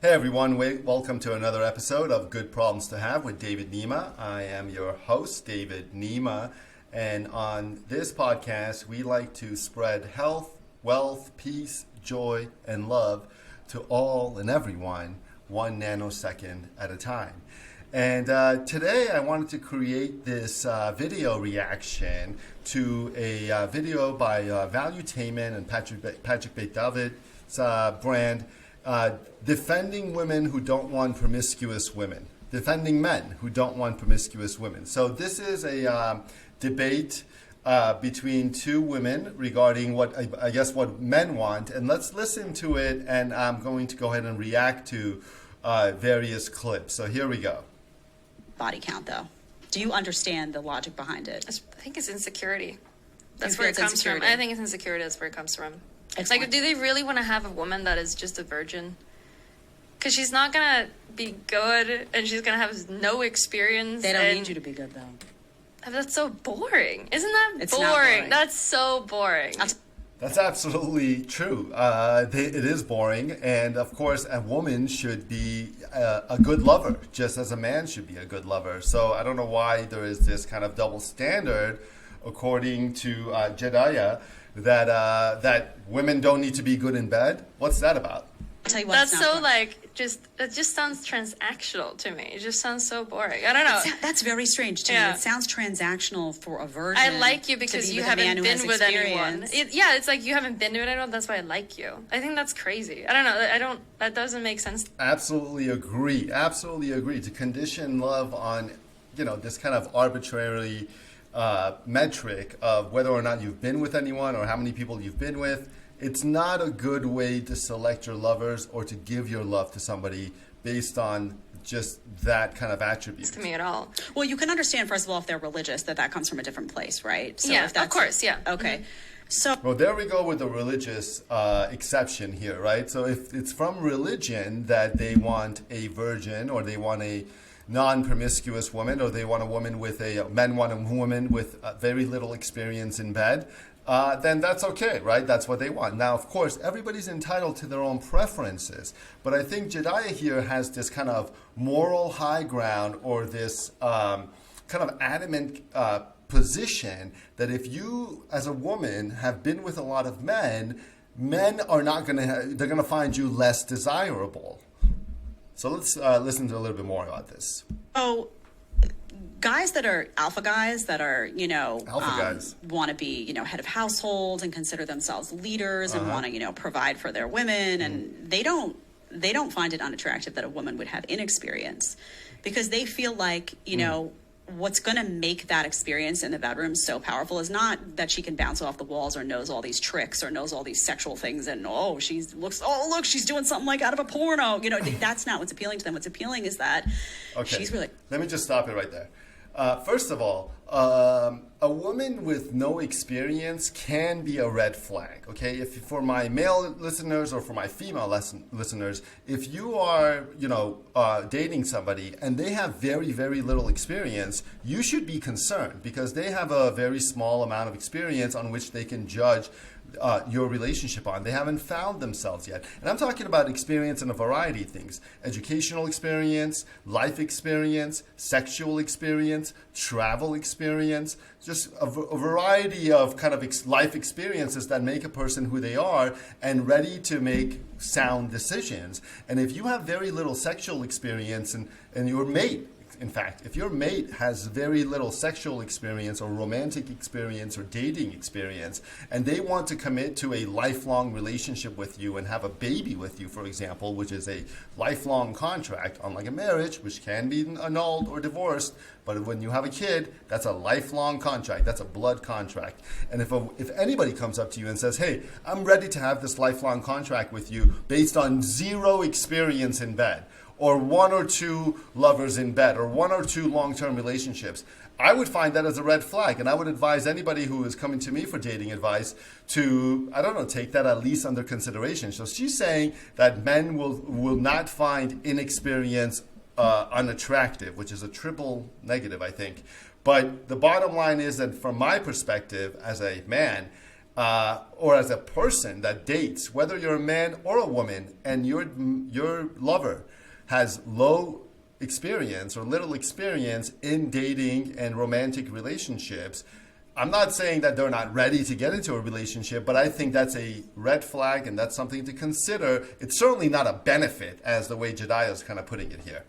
Hey everyone, welcome to another episode of Good Problems to Have with David Nima. I am your host, David Nima, and on this podcast, we like to spread health, wealth, peace, joy, and love to all and everyone, 1 nanosecond at a time. And today I wanted to create this video reaction to a video by Valuetainment and Patrick Bet-David's brand, defending women who don't want promiscuous women, defending men who don't want promiscuous women. So this is a debate between two women regarding what I guess what men want, and let's listen to it. And I'm going to go ahead and react to various clips. So here we go. Body count, though. Do you understand the logic behind it? I think it's insecurity. That's where it comes from. I think it's insecurity. That's where it comes from. Excellent. Like, do they really want to have a woman that is just a virgin? Because she's not going to be good, and she's going to have no experience. They don't need you to be good, though. That's so boring. Isn't that It's boring? not boring. That's so boring. That's absolutely true. It is boring, and of course, a woman should be a good lover, just as a man should be a good lover. So I don't know why there is this kind of double standard, according to Jedediah, that women don't need to be good in bed. What's that about? I'll tell you what, That's it's not so boring. it just sounds transactional to me. It just sounds so boring. I don't know. That's very strange to me. Yeah. It sounds transactional for a virgin. I like you to because be you with a man haven't who been has with anyone. experience. It's like you haven't been with anyone. That's why I like you. I think that's crazy. I don't know. That doesn't make sense. Absolutely agree. Absolutely agree. To condition love on, this kind of arbitrary metric of whether or not you've been with anyone or how many people you've been with, it's not a good way to select your lovers or to give your love to somebody based on just that kind of attribute. To me at all. Well, you can understand, first of all, if they're religious, that comes from a different place, right? So Yeah, if that's, of course, yeah. Okay. So Well, there we go with the religious exception here, right? So if it's from religion that they want a virgin, or they want a non-promiscuous woman, or they want a woman with men want a woman with very little experience in bed, then that's okay, right? That's what they want. Now, of course, everybody's entitled to their own preferences, but I think Jedediah here has this kind of moral high ground, or this kind of adamant position that if you, as a woman, have been with a lot of men are not going to, they're going to find you less desirable. So let's listen to a little bit more about this. guys that are alpha guys that are, guys. want to be, head of households and consider themselves leaders and want to, provide for their women. And they don't find it unattractive that a woman would have inexperience, because they feel like, what's going to make that experience in the bedroom so powerful is not that she can bounce off the walls or knows all these tricks or knows all these sexual things and look, she's doing something like out of a porno. That's not what's appealing to them. What's appealing is that she's really... Let me just stop it right there. First of all, a woman with no experience can be a red flag, okay? If for my male listeners or for my female listeners, if you are, dating somebody and they have very, very little experience, you should be concerned, because they have a very small amount of experience on which they can judge your relationship on. They haven't found themselves yet. And I'm talking about experience in a variety of things: educational experience, life experience, sexual experience, travel experience, just a variety of kind of life experiences that make a person who they are and ready to make sound decisions. And if you have very little sexual experience and your mate, in fact, if your mate has very little sexual experience or romantic experience or dating experience, and they want to commit to a lifelong relationship with you and have a baby with you, for example, which is a lifelong contract, unlike a marriage, which can be annulled or divorced, but when you have a kid, that's a lifelong contract. That's a blood contract. And if anybody comes up to you and says, hey, I'm ready to have this lifelong contract with you based on zero experience in bed, or 1 or 2 lovers in bed, or 1 or 2 long-term relationships, I would find that as a red flag. And I would advise anybody who is coming to me for dating advice to, take that at least under consideration. So she's saying that men will not find inexperience unattractive, which is a triple negative, I think. But the bottom line is that from my perspective as a man, or as a person that dates, whether you're a man or a woman, and your lover has low experience or little experience in dating and romantic relationships, I'm not saying that they're not ready to get into a relationship, but I think that's a red flag and that's something to consider. It's certainly not a benefit, as the way Jedediah is kind of putting it here.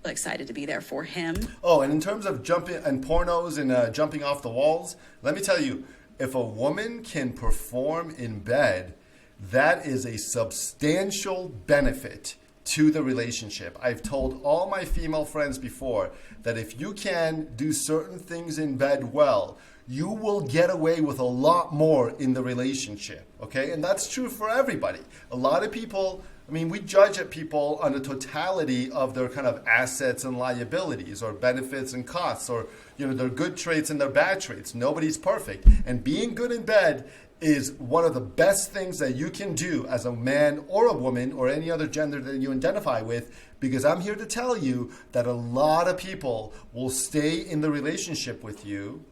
Excited to be there for him. Oh, and in terms of jumping and pornos and jumping off the walls, let me tell you, if a woman can perform in bed, that is a substantial benefit to the relationship. I've told all my female friends before that if you can do certain things in bed well, you will get away with a lot more in the relationship, okay? And that's true for everybody. A lot of people, I mean, we judge at people on the totality of their kind of assets and liabilities or benefits and costs or, their good traits and their bad traits. Nobody's perfect. And being good in bed is one of the best things that you can do as a man or a woman or any other gender that you identify with, because I'm here to tell you that a lot of people will stay in the relationship with you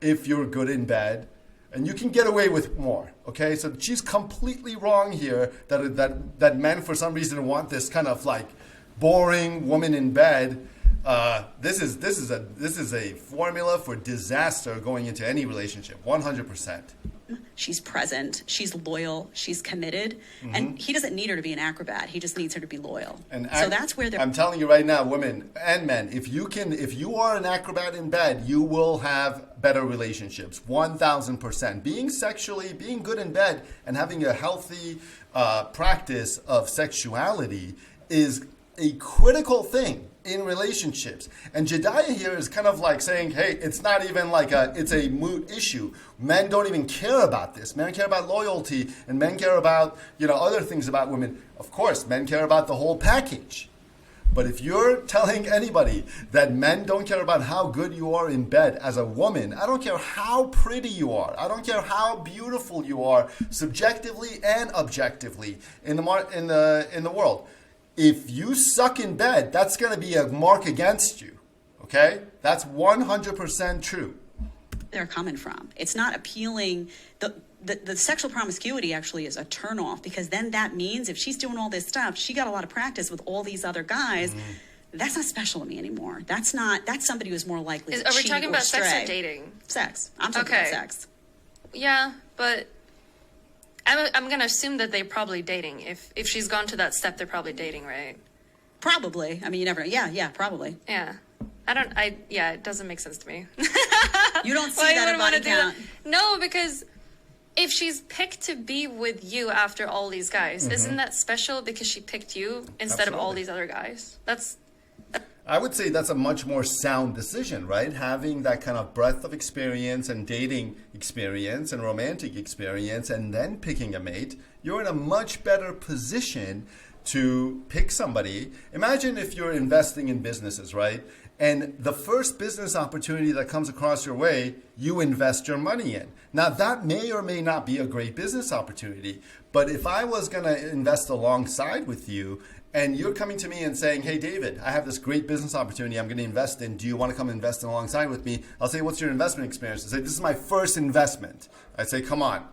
if you're good in bed, and you can get away with more, okay? So she's completely wrong here that men for some reason want this kind of like boring woman in bed. This is a formula for disaster going into any relationship, 100%. She's present, she's loyal, she's committed, and he doesn't need her to be an acrobat. He just needs her to be loyal. So that's where I'm telling you right now, women and men, if you are an acrobat in bed, you will have better relationships, 1,000%. Being good in bed and having a healthy practice of sexuality is a critical thing in relationships. And Jedediah here is kind of like saying, hey, it's not even like it's a moot issue. Men don't even care about this. Men care about loyalty, and men care about, other things about women. Of course, men care about the whole package. But if you're telling anybody that men don't care about how good you are in bed as a woman, I don't care how pretty you are, I don't care how beautiful you are, subjectively and objectively in the world. If you suck in bed, that's going to be a mark against you, okay? That's 100% true. They're coming from. It's not appealing. The sexual promiscuity actually is a turnoff, because then that means if she's doing all this stuff, she got a lot of practice with all these other guys. That's not special to me anymore. That's somebody who's more likely to cheat or stray. Are we talking about sex or dating? Sex. I'm talking about sex. Yeah, but I'm going to assume that they're probably dating. If she's gone to that step, they're probably dating, right? Probably. I mean, you never know. Yeah, probably. Yeah. It doesn't make sense to me. You don't see that in body count. No, because if she's picked to be with you after all these guys, isn't that special because she picked you instead of all these other guys? I would say that's a much more sound decision, right? Having that kind of breadth of experience and dating experience and romantic experience and then picking a mate, you're in a much better position to pick somebody. Imagine if you're investing in businesses, right? And the first business opportunity that comes across your way, you invest your money in. Now, that may or may not be a great business opportunity, but if I was going to invest alongside with you, and you're coming to me and saying, hey, David, I have this great business opportunity I'm going to invest in. Do you want to come invest in alongside with me? I'll say, what's your investment experience? I say, this is my first investment. I say, come on,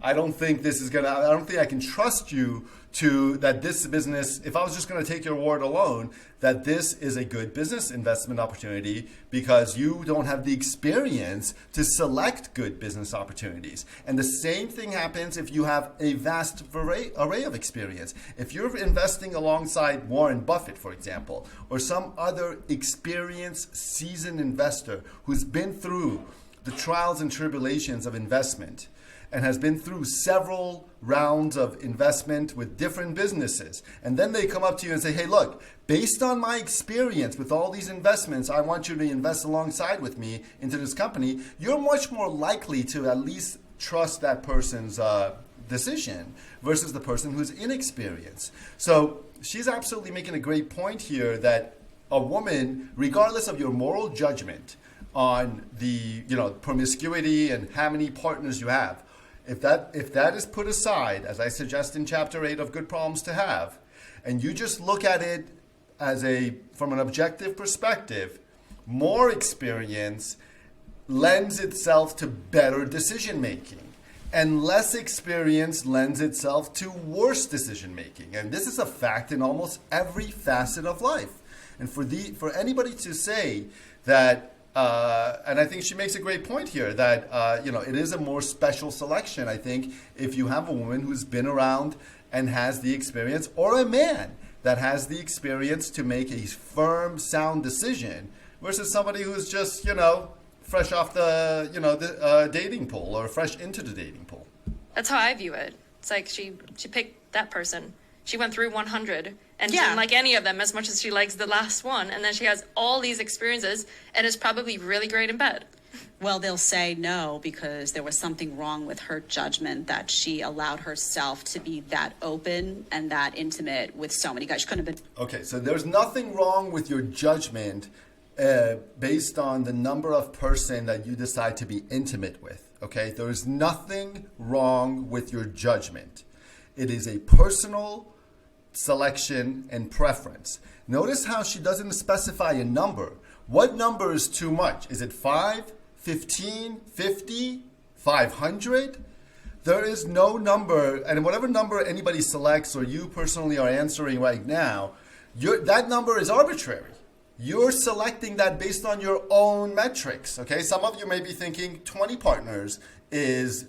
I don't think I can trust you to that this business, if I was just going to take your word alone, that this is a good business investment opportunity because you don't have the experience to select good business opportunities. And the same thing happens if you have a vast array of experience. If you're investing alongside Warren Buffett, for example, or some other experienced, seasoned investor who's been through the trials and tribulations of investment, and has been through several rounds of investment with different businesses. And then they come up to you and say, hey, look, based on my experience with all these investments, I want you to invest alongside with me into this company. You're much more likely to at least trust that person's decision versus the person who's inexperienced. So she's absolutely making a great point here that a woman, regardless of your moral judgment on the promiscuity and how many partners you have, if that is put aside, as I suggest in Chapter 8 of Good Problems to Have, and you just look at it as from an objective perspective, more experience lends itself to better decision making. And less experience lends itself to worse decision making. And this is a fact in almost every facet of life. And for anybody to say that, and I think she makes a great point here, that it is a more special selection, I think, if you have a woman who's been around and has the experience, or a man that has the experience to make a firm, sound decision, versus somebody who's just, fresh off the dating pool or fresh into the dating pool. That's how I view it. It's like she picked that person. She went through 100 and she didn't like any of them as much as she likes the last one. And then she has all these experiences and is probably really great in bed. Well, they'll say no because there was something wrong with her judgment, that she allowed herself to be that open and that intimate with so many guys. She couldn't have been. Okay, so there's nothing wrong with your judgment based on the number of person that you decide to be intimate with. Okay, there is nothing wrong with your judgment. It is a personal selection and preference. Notice how she doesn't specify a number. What number is too much? Is it 5, 15, 50, 500? There is no number, and whatever number anybody selects or you personally are answering right now, that number is arbitrary. You're selecting that based on your own metrics, okay? Some of you may be thinking 20 partners is,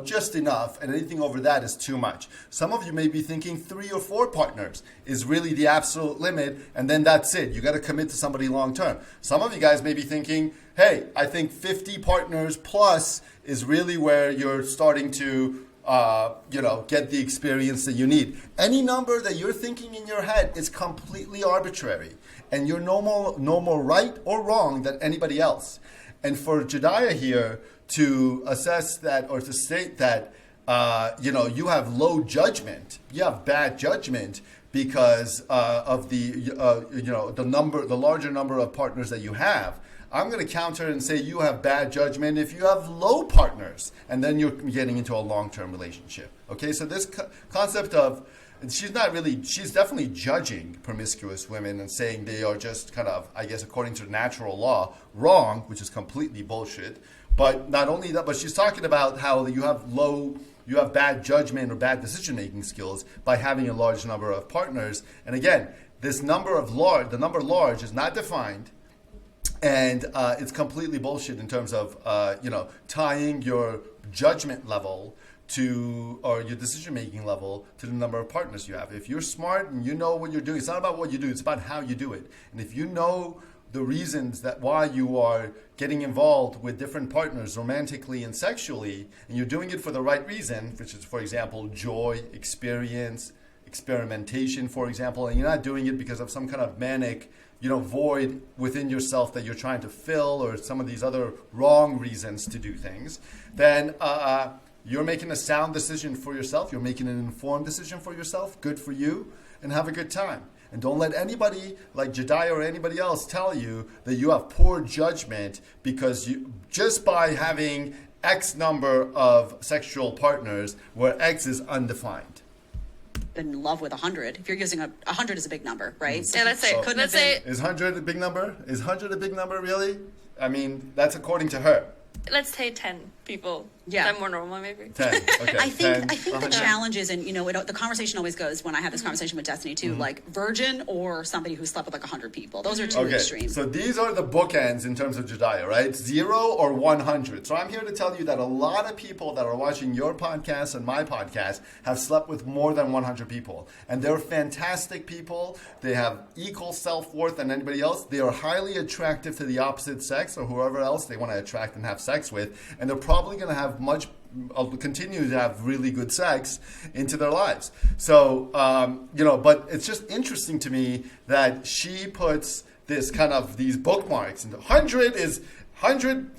just enough, and anything over that is too much. Some of you may be thinking 3 or 4 partners is really the absolute limit, and then that's it. You got to commit to somebody long term. Some of you guys may be thinking, hey, I think 50 partners plus is really where you're starting to get the experience that you need. Any number that you're thinking in your head is completely arbitrary, and you're no more right or wrong than anybody else. And for Jedediah here to assess that or to state that, you have low judgment, you have bad judgment because of the larger number of partners that you have. I'm going to counter and say you have bad judgment if you have low partners, and then you're getting into a long-term relationship. Okay, so this concept of, she's definitely judging promiscuous women and saying they are just kind of, I guess, according to natural law, wrong, which is completely bullshit. But not only that, but she's talking about how you have bad judgment or bad decision-making skills by having a large number of partners. And again, the number large is not defined. And it's completely bullshit in terms of, tying your judgment level or your decision-making level to the number of partners you have. If you're smart and you know what you're doing, it's not about what you do, it's about how you do it. And if you know the reasons that why you are getting involved with different partners romantically and sexually, and you're doing it for the right reason, which is, for example, joy, experience, experimentation, for example, and you're not doing it because of some kind of manic void within yourself that you're trying to fill, or some of these other wrong reasons to do things, then you're making a sound decision for yourself. You're making an informed decision for yourself. Good for you, and have a good time. And don't let anybody like Jedediah or anybody else tell you that you have poor judgment because just by having X number of sexual partners where X is undefined. In love with 100. If you're using 100 is a big number, right? Yeah, let's say is 100 a big number? Is 100 a big number really? I mean, that's according to her. Let's say 10 people. Yeah, I'm more normal, maybe. 10. Okay. I think the challenge is, and the conversation always goes when I have this conversation with Destiny too, like virgin or somebody who slept with like 100 people. Those are two extremes. So these are the bookends in terms of Jedediah, right? 0 or 100. So I'm here to tell you that a lot of people that are watching your podcast and my podcast have slept with more than 100 people, and they're fantastic people. They have equal self-worth than anybody else. They are highly attractive to the opposite sex or whoever else they want to attract and have sex with, and they're probably going to have continue to have really good sex into their lives. So, but it's just interesting to me that she puts this kind of these bookmarks. And 100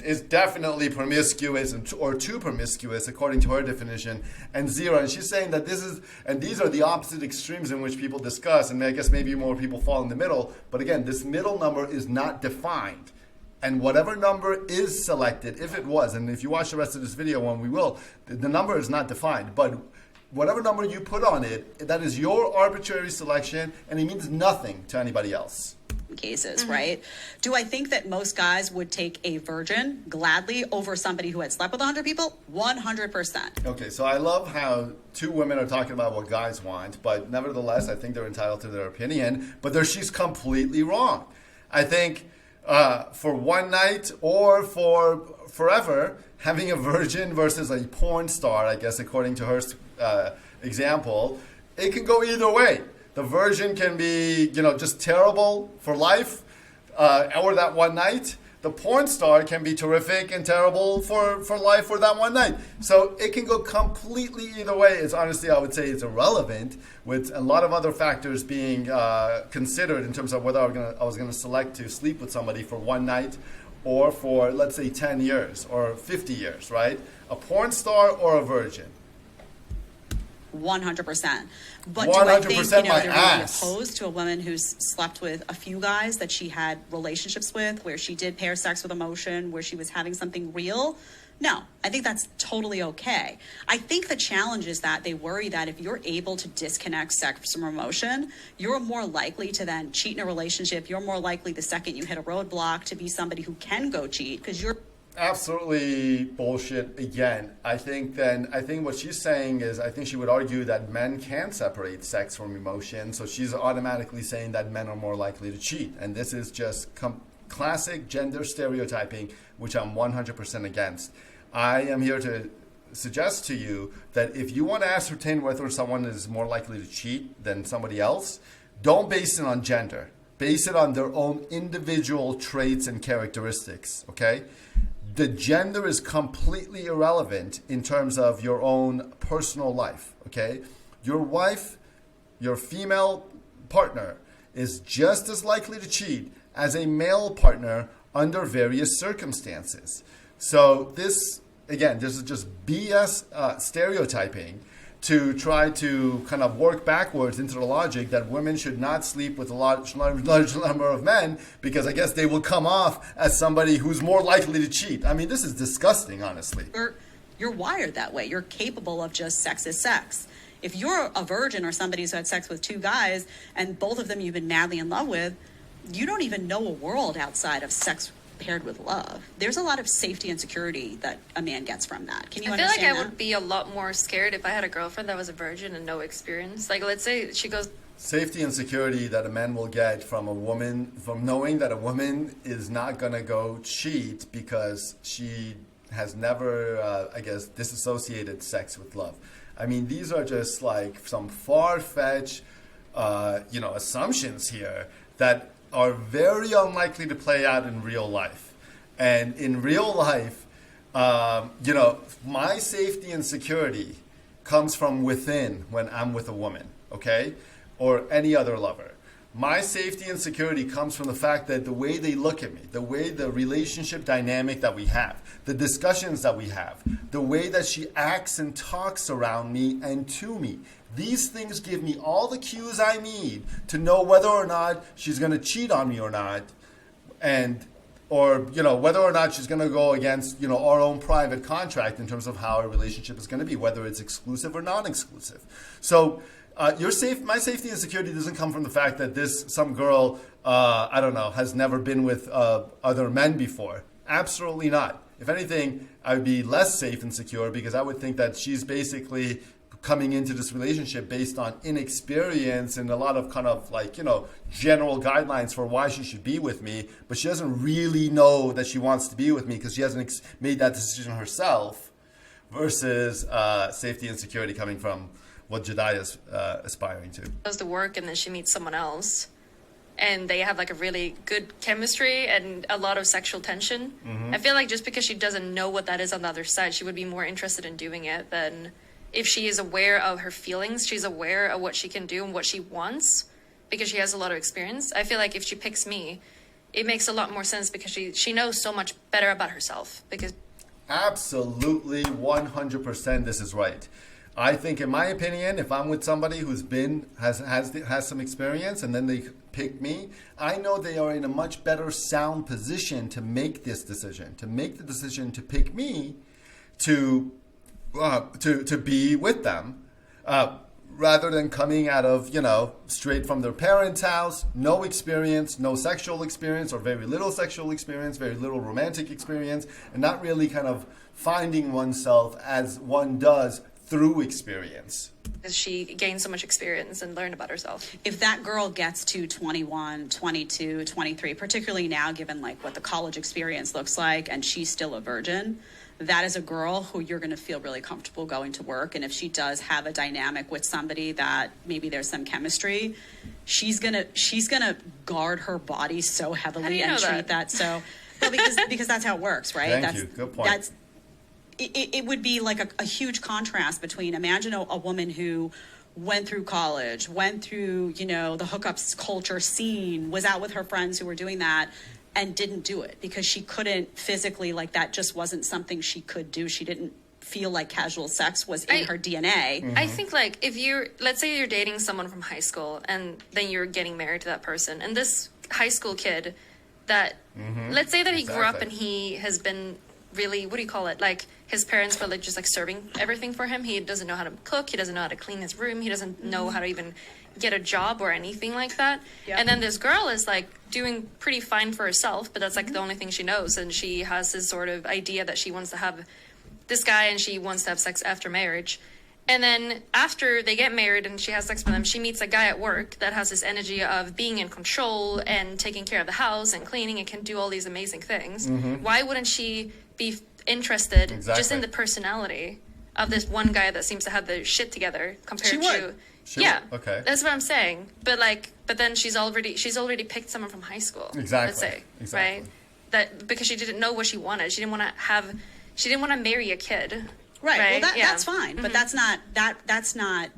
is definitely promiscuous or too promiscuous according to her definition, and 0. And she's saying that these are the opposite extremes in which people discuss, and I guess maybe more people fall in the middle. But again, this middle number is not defined. And whatever number is selected, if it was, and if you watch the rest of this video, when we will, the number is not defined. But whatever number you put on it, that is your arbitrary selection, and it means nothing to anybody else. cases, right? Do I think that most guys would take a virgin gladly over somebody who had slept with 100 people? 100%. Okay, so I love how two women are talking about what guys want, but nevertheless, I think they're entitled to their opinion. But she's completely wrong. I think for one night or for forever, having a virgin versus a porn star, I guess according to her example, it can go either way. The virgin can be, just terrible for life, or that one night. The porn star can be terrific and terrible for life for that one night. So it can go completely either way. It's honestly, I would say it's irrelevant, with a lot of other factors being considered in terms of whether I was going to select to sleep with somebody for one night or for, let's say, 10 years or 50 years, right? A porn star or a virgin. 100%. But 100% do I think they're my really ass. opposed to a woman who's slept with a few guys that she had relationships with, where she did pair sex with emotion, where she was having something real? No, I think that's totally okay. I think the challenge is that they worry that if you're able to disconnect sex from emotion, you're more likely to then cheat in a relationship. You're more likely the second you hit a roadblock to be somebody who can go cheat because you're Absolutely bullshit again. I think what she's saying is, I think she would argue that men can separate sex from emotion. So she's automatically saying that men are more likely to cheat. And this is just classic gender stereotyping, which I'm 100% against. I am here to suggest to you that if you want to ascertain whether someone is more likely to cheat than somebody else, don't base it on gender. Base it on their own individual traits and characteristics, okay? The gender is completely irrelevant in terms of your own personal life, okay? Your wife, your female partner, is just as likely to cheat as a male partner under various circumstances. So this is just BS stereotyping to try to kind of work backwards into the logic that women should not sleep with a large number of men because I guess they will come off as somebody who's more likely to cheat. I mean, this is disgusting, honestly. You're wired that way. You're capable of just sex is sex. If you're a virgin or somebody who's had sex with two guys and both of them you've been madly in love with, you don't even know a world outside of sex paired with love. There's a lot of safety and security that a man gets from that. Can you understand I feel like that? I would be a lot more scared if I had a girlfriend that was a virgin and no experience. Like, let's say she goes... Safety and security that a man will get from a woman, from knowing that a woman is not going to go cheat because she has never, disassociated sex with love. I mean, these are just like some far-fetched, assumptions here that are very unlikely to play out in real life. And in real life, my safety and security comes from within when I'm with a woman, okay? Or any other lover. My safety and security comes from the fact that the way they look at me, the way the relationship dynamic that we have, the discussions that we have, the way that she acts and talks around me and to me. These things give me all the cues I need to know whether or not she's going to cheat on me or not, or whether or not she's going to go against our own private contract in terms of how our relationship is going to be, whether it's exclusive or non-exclusive. So my safety and security doesn't come from the fact that some girl has never been with other men before. Absolutely not. If anything, I would be less safe and secure because I would think that she's basically coming into this relationship based on inexperience and a lot of kind of general guidelines for why she should be with me, but she doesn't really know that she wants to be with me because she hasn't made that decision herself, versus safety and security coming from what Jedediah is aspiring to. Goes to work and then she meets someone else and they have like a really good chemistry and a lot of sexual tension. Mm-hmm. I feel like just because she doesn't know what that is on the other side, she would be more interested in doing it than if she is aware of her feelings, she's aware of what she can do and what she wants because she has a lot of experience. I feel like if she picks me, it makes a lot more sense because she knows so much better about herself. Because absolutely 100% this is right. I think, in my opinion, if I'm with somebody who's has some experience and then they pick me, I know they are in a much better sound position to make this decision, to pick me to be with them, rather than coming out of, straight from their parents' house, no experience, no sexual experience, or very little sexual experience, very little romantic experience, and not really kind of finding oneself as one does through experience. Because she gained so much experience and learned about herself. If that girl gets to 21, 22, 23, particularly now given like what the college experience looks like, and she's still a virgin, that is a girl who you're going to feel really comfortable going to work. And if she does have a dynamic with somebody that maybe there's some chemistry, she's gonna guard her body so heavily and treat that so well, because that's how it works, right? Thank you. Good point. It would be like a huge contrast between, imagine a woman who went through college, went through, the hookups culture scene, was out with her friends who were doing that, and didn't do it because she couldn't physically, like that just wasn't something she could do. She didn't feel like casual sex was in her DNA. I think like if let's say you're dating someone from high school and then you're getting married to that person, and this high school kid that, let's say that he grew up and he has been really, what do you call it? Like his parents were like just like serving everything for him. He doesn't know how to cook. He doesn't know how to clean his room. He doesn't know how to even get a job or anything like that. Yep. And then this girl is like doing pretty fine for herself, but that's like the only thing she knows. And she has this sort of idea that she wants to have this guy and she wants to have sex after marriage. And then after they get married and she has sex with him, she meets a guy at work that has this energy of being in control and taking care of the house and cleaning and can do all these amazing things. Why wouldn't she be interested just in the personality of this one guy that seems to have the shit together compared to... Okay. That's what I'm saying. But then she's already picked someone from high school. Exactly. Let's say, right? That because she didn't know what she wanted. She didn't want to marry a kid. Right. Well, that's fine, but that's not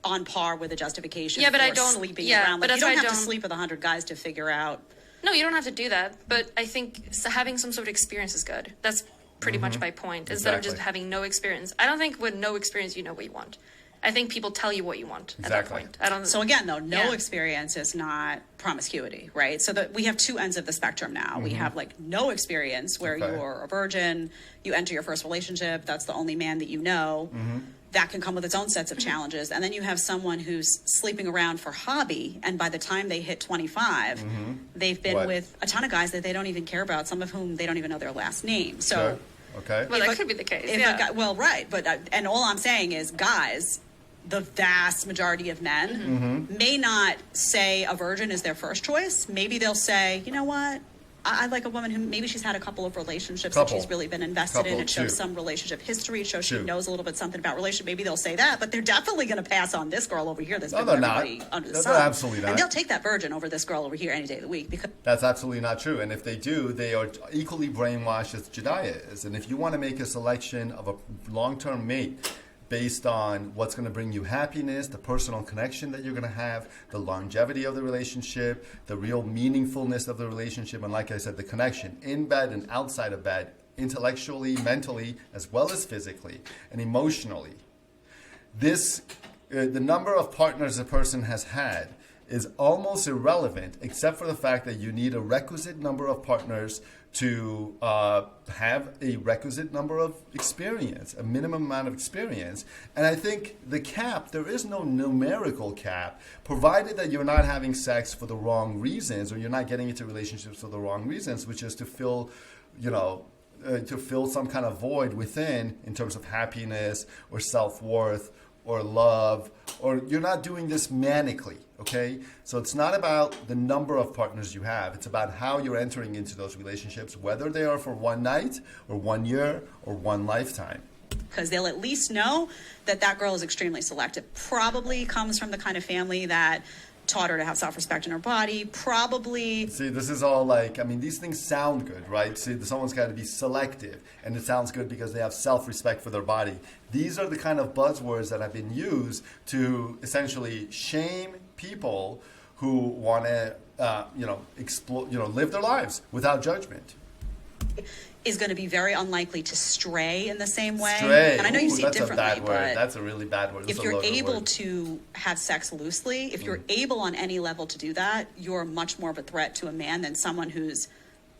on par with a justification for sleeping around. Like, you don't have to sleep with 100 guys to figure out. No, you don't have to do that. But I think having some sort of experience is good. That's pretty much my point. Instead of just having no experience. I don't think with no experience you know what you want. I think people tell you what you want at that point. So again, though, no experience is not promiscuity, right? So that we have two ends of the spectrum now. We have like no experience where you're a virgin, you enter your first relationship, that's the only man that you know. That can come with its own sets of challenges. And then you have someone who's sleeping around for hobby, and by the time they hit 25, they've been with a ton of guys that they don't even care about, some of whom they don't even know their last name. So, well, that could be the case. But and all I'm saying is, guys, the vast majority of men may not say a virgin is their first choice. Maybe they'll say, you know what? I like a woman who maybe she's had a couple of relationships that she's really been invested in. It shows some relationship history. It shows she knows a little bit something about relationship. Maybe they'll say that, but they're definitely going to pass on this girl over here that's been with everybody under the sun. Absolutely not. And they'll take that virgin over this girl over here any day of the week. Because that's absolutely not true. And if they do, they are equally brainwashed as Jedediah is. And if you want to make a selection of a long-term mate based on what's going to bring you happiness, the personal connection that you're going to have, the longevity of the relationship, the real meaningfulness of the relationship, and like I said, the connection in bed and outside of bed, intellectually, mentally, as well as physically and emotionally. The number of partners a person has had is almost irrelevant, except for the fact that you need a requisite number of partners to have a requisite number of experience, a minimum amount of experience. And I think the cap, there is no numerical cap, provided that you're not having sex for the wrong reasons, or you're not getting into relationships for the wrong reasons, which is to fill, to fill some kind of void within in terms of happiness or self-worth or love, or you're not doing this manically, okay? So it's not about the number of partners you have. It's about how you're entering into those relationships, whether they are for one night or 1 year or one lifetime. Because they'll at least know that that girl is extremely selective. Probably comes from the kind of family that taught her to have self-respect in her body, probably... See, this is all like, I mean, these things sound good, right? See, someone's got to be selective, and it sounds good because they have self-respect for their body. These are the kind of buzzwords that have been used to essentially shame people who want to, live their lives without judgment. Is going to be very unlikely to stray in the same way. Stray. And I know you see it differently, that's a bad word. but that's a really bad word. If you're able to have sex loosely, if you're able on any level to do that, you're much more of a threat to a man than someone who's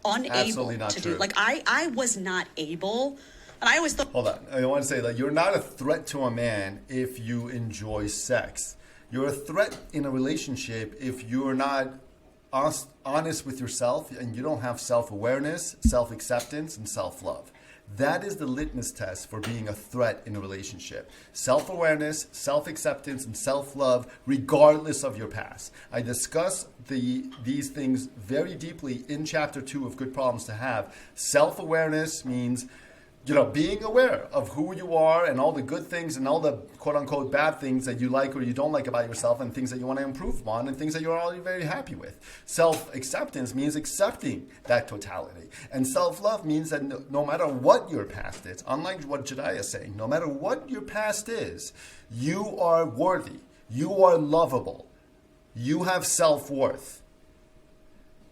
unable to do. Like I was not able And I always thought... Hold on. I want to say that you're not a threat to a man if you enjoy sex. You're a threat in a relationship if you're not honest with yourself and you don't have self-awareness, self-acceptance, and self-love. That is the litmus test for being a threat in a relationship. Self-awareness, self-acceptance, and self-love, regardless of your past. I discuss these things very deeply in Chapter 2 of Good Problems to Have. Self-awareness means, being aware of who you are and all the good things and all the quote-unquote bad things that you like or you don't like about yourself and things that you want to improve upon and things that you're already very happy with. Self-acceptance means accepting that totality. And self-love means that no matter what your past is, unlike what Jedediah is saying, no matter what your past is, you are worthy. You are lovable. You have self-worth.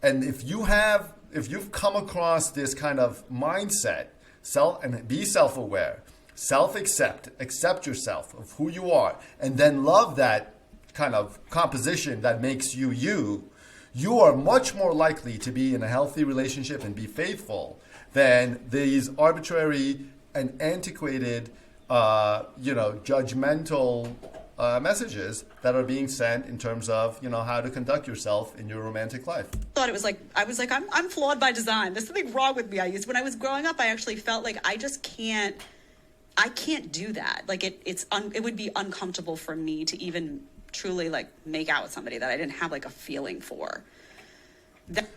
And if you've come across this kind of mindset, and be self-aware, accept yourself of who you are, and then love that kind of composition that makes you are much more likely to be in a healthy relationship and be faithful than these arbitrary and antiquated, judgmental messages that are being sent in terms of, how to conduct yourself in your romantic life. I was like, I'm flawed by design. There's something wrong with me. When I was growing up, I actually felt like I can't do that. Like it would be uncomfortable for me to even truly like make out with somebody that I didn't have like a feeling for. That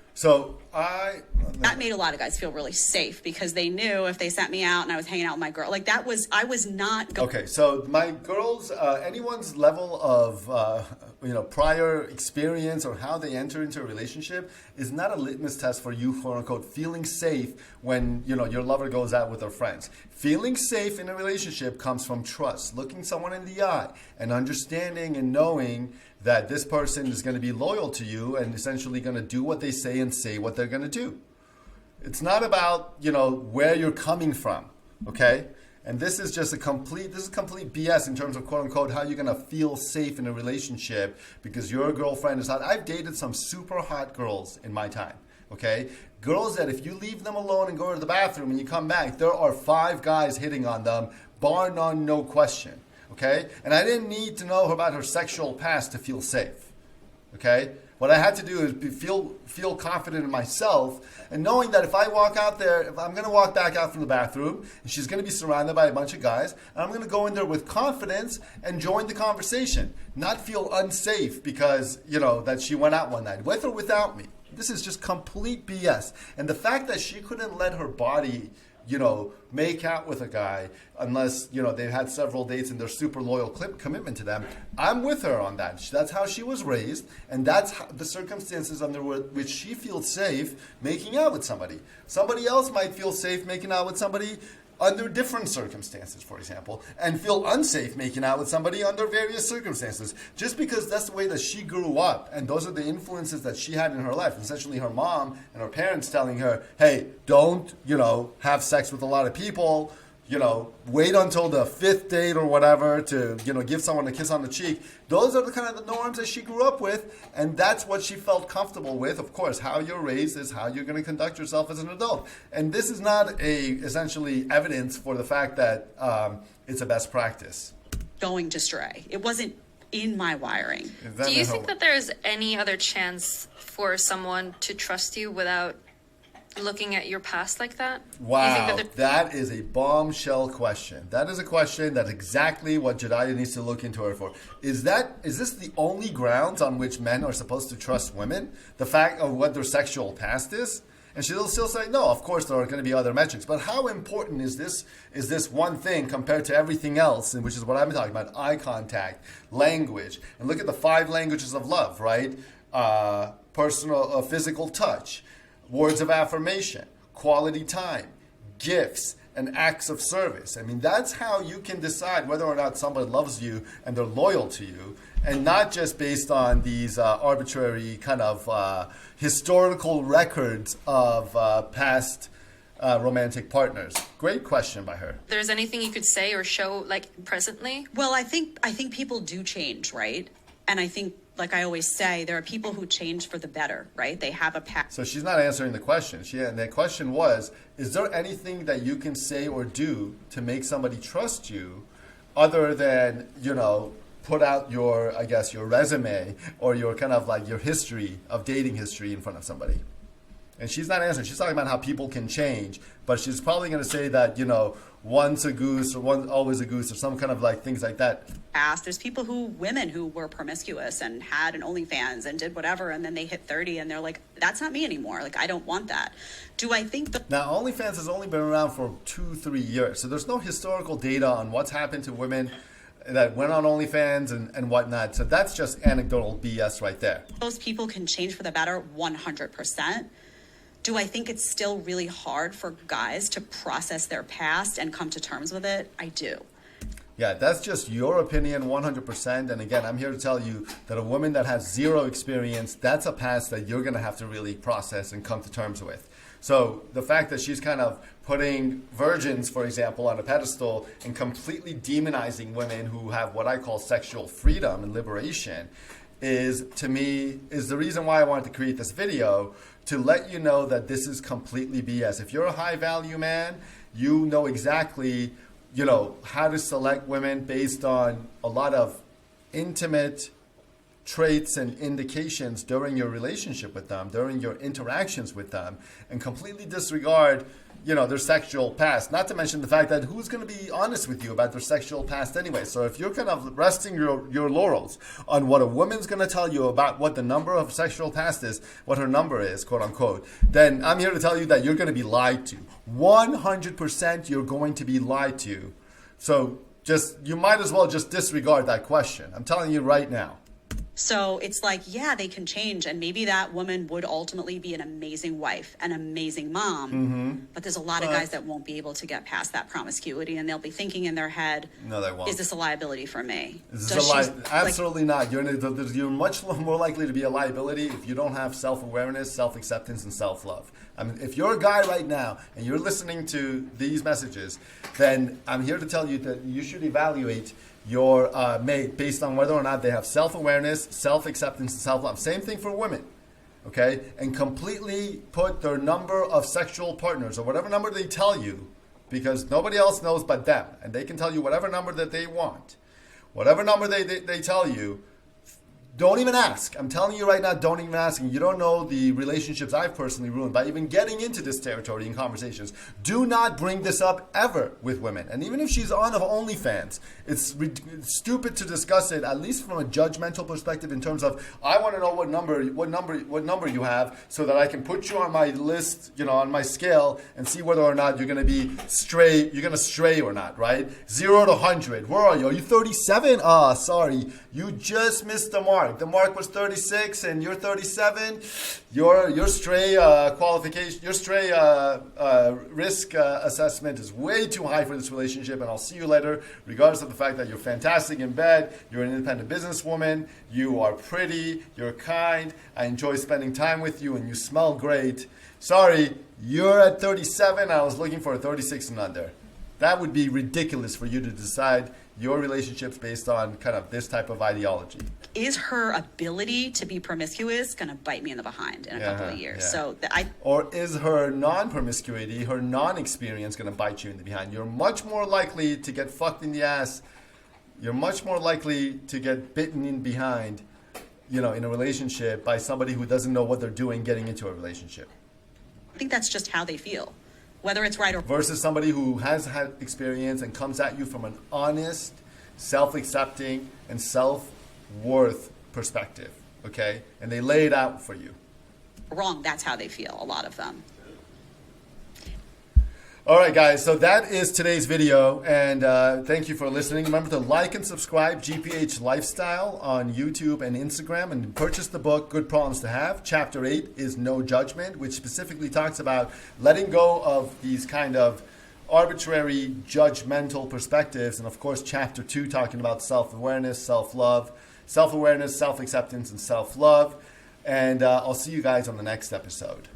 made a lot of guys feel really safe because they knew if they sent me out and I was hanging out with my girl, like I was not. Okay, so my girls, anyone's level of, prior experience or how they enter into a relationship is not a litmus test for you, quote unquote, feeling safe when, your lover goes out with their friends. Feeling safe in a relationship comes from trust, looking someone in the eye and understanding and knowing that this person is going to be loyal to you and essentially going to do what they say and say what they're going to do. It's not about, where you're coming from, okay? And this is just complete BS in terms of quote unquote how you're going to feel safe in a relationship because your girlfriend is hot. I've dated some super hot girls in my time, okay? Girls that if you leave them alone and go to the bathroom and you come back, there are 5 guys hitting on them, bar none, no question. Okay? And I didn't need to know about her sexual past to feel safe. Okay? What I had to do is feel confident in myself and knowing that if I walk out there, if I'm going to walk back out from the bathroom and she's going to be surrounded by a bunch of guys, and I'm going to go in there with confidence and join the conversation, not feel unsafe because, that she went out one night, with or without me. This is just complete BS. And the fact that she couldn't let her body make out with a guy unless, they've had several dates and they're super loyal commitment to them. I'm with her on that. That's how she was raised, and that's the circumstances under which she feels safe making out with somebody. Somebody else might feel safe making out with somebody under different circumstances, for example, and feel unsafe making out with somebody under various circumstances, just because that's the way that she grew up, and those are the influences that she had in her life. Essentially, her mom and her parents telling her, hey, don't, have sex with a lot of people, wait until the 5th date or whatever to, give someone a kiss on the cheek. Those are the kind of the norms that she grew up with, and that's what she felt comfortable with. Of course, how you're raised is how you're going to conduct yourself as an adult. And this is not essentially evidence for the fact that it's a best practice. Going to stray. It wasn't in my wiring. Do you think that there's any other chance for someone to trust you without looking at your past like that? Wow, that is a bombshell question. That is a question that's exactly what Jedediah needs to look into her for. Is this the only grounds on which men are supposed to trust women? The fact of what their sexual past is? And she'll still say, no, of course there are going to be other metrics. But how important is this one thing compared to everything else, which is what I've been talking about, eye contact, language. And look at the 5 languages of love, right? Personal, physical touch, words of affirmation, quality time, gifts, and acts of service. I mean, that's how you can decide whether or not somebody loves you and they're loyal to you, and not just based on these arbitrary kind of historical records of past romantic partners. Great question by her. There's anything you could say or show, like, presently? Well, I think people do change, right? And I think like I always say, there are people who change for the better, right? They have a past. So she's not answering the question. The question was, is there anything that you can say or do to make somebody trust you other than, put out your, I guess, your resume or your kind of like your history of dating history in front of somebody? And she's not answering. She's talking about how people can change, but she's probably going to say that, once a goose or one always a goose or some kind of like things like that. There's women who were promiscuous and had an OnlyFans and did whatever, and then they hit 30 and they're like, that's not me anymore. Like, I don't want that. Do I think that... Now, OnlyFans has only been around for 2-3 years, so there's no historical data on what's happened to women that went on OnlyFans and whatnot. So that's just anecdotal BS right there. Those people can change for the better 100%. Do I think it's still really hard for guys to process their past and come to terms with it? I do. Yeah, that's just your opinion 100%. And again, I'm here to tell you that a woman that has zero experience, that's a past that you're going to have to really process and come to terms with. So the fact that she's kind of putting virgins, for example, on a pedestal and completely demonizing women who have what I call sexual freedom and liberation is, to me, is the reason why I wanted to create this video, to let you know that this is completely BS. If you're a high value man, you know exactly, how to select women based on a lot of intimate traits and indications during your relationship with them, during your interactions with them, and completely disregard, their sexual past. Not to mention the fact that who's going to be honest with you about their sexual past anyway? So if you're kind of resting your laurels on what a woman's going to tell you about what the number of sexual past is, what her number is, quote unquote, then I'm here to tell you that you're going to be lied to. 100% you're going to be lied to. So you might as well just disregard that question. I'm telling you right now. So it's like, yeah, they can change. And maybe that woman would ultimately be an amazing wife, an amazing mom. Mm-hmm. But there's a lot of guys that won't be able to get past that promiscuity. And they'll be thinking in their head, no, they won't. Is this a liability for me? Absolutely not. You're much more likely to be a liability if you don't have self-awareness, self-acceptance, and self-love. I mean, if you're a guy right now and you're listening to these messages, then I'm here to tell you that you should evaluate your mate based on whether or not they have self-awareness, self-acceptance, and self-love. Same thing for women, okay? And completely put their number of sexual partners or whatever number they tell you, because nobody else knows but them, and they can tell you whatever number that they want. Whatever number they tell you, don't even ask. I'm telling you right now, don't even ask. And you don't know the relationships I've personally ruined by even getting into this territory in conversations. Do not bring this up ever with women. And even if she's on OnlyFans, it's stupid to discuss it, at least from a judgmental perspective, in terms of, I want to know what number you have so that I can put you on my list, on my scale, and see whether or not you're going to be stray. You're going to stray or not, right? 0 to 100. Where are you? Are you 37? Sorry. You just missed the mark. The mark was 36 and you're 37. Your stray qualification, your stray risk assessment is way too high for this relationship, and I'll see you later, regardless of the fact that you're fantastic in bed, you're an independent businesswoman, you are pretty, you're kind, I enjoy spending time with you, and you smell great. Sorry, you're at 37, I was looking for a 36 and under. That would be ridiculous for you to decide your relationships based on kind of this type of ideology. Is her ability to be promiscuous going to bite me in the behind in a couple of years? Yeah. So or is her non-promiscuity, her non-experience going to bite you in the behind? You're much more likely to get fucked in the ass. You're much more likely to get bitten in behind, in a relationship by somebody who doesn't know what they're doing getting into a relationship. I think that's just how they feel. Whether it's right or versus somebody who has had experience and comes at you from an honest, self-accepting, and self-worth perspective, okay? And they lay it out for you. Wrong, that's how they feel, a lot of them. All right, guys, so that is today's video, and thank you for listening. Remember to like and subscribe GPH Lifestyle on YouTube and Instagram, and purchase the book, Good Problems to Have. Chapter 8 is No Judgment, which specifically talks about letting go of these kind of arbitrary, judgmental perspectives, and of course, Chapter 2 talking about self-awareness, self-love, self-awareness, self-acceptance, and self-love. And I'll see you guys on the next episode.